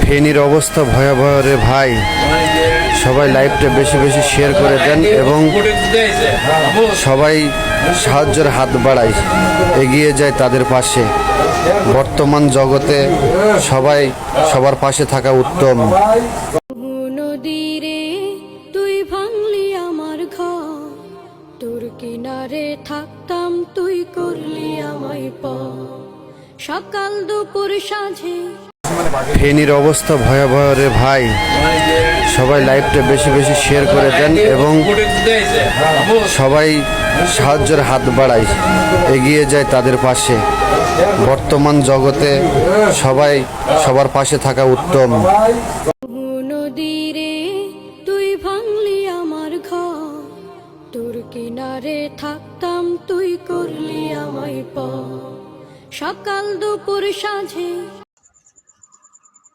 ফেনীর অবস্থা ভয়াবহ রে ভাই, সবাই লাইভটা বেশি বেশি শেয়ার করে দেন এবং সবাই সাহায্যের হাত বাড়ায়, এগিয়ে যায় তাদের পাশে। বর্তমান জগতে সবাই সবার পাশে থাকা উত্তম। নদীরে তুই ভাঙলি আমার ঘর, তোর কিনারে থাকতাম তুই করলি আমায় সকাল দুপুর সাঁঝে। ফেনীর অবস্থা ভয়াবহ রে ভাই, সবাই লাইভটা বেশি বেশি শেয়ার করে দেন এবং সবাই সাহায্যের হাত বাড়ায়, এগিয়ে যায় তাদের পাশে। বর্তমান জগতে সবাই সবার পাশে থাকা উত্তম। নদীরে তুই ভাঙলি আমার ঘর, তোর কিনারে থাকতাম তুই করলি আমায় সকাল দুপুর সাঁঝে।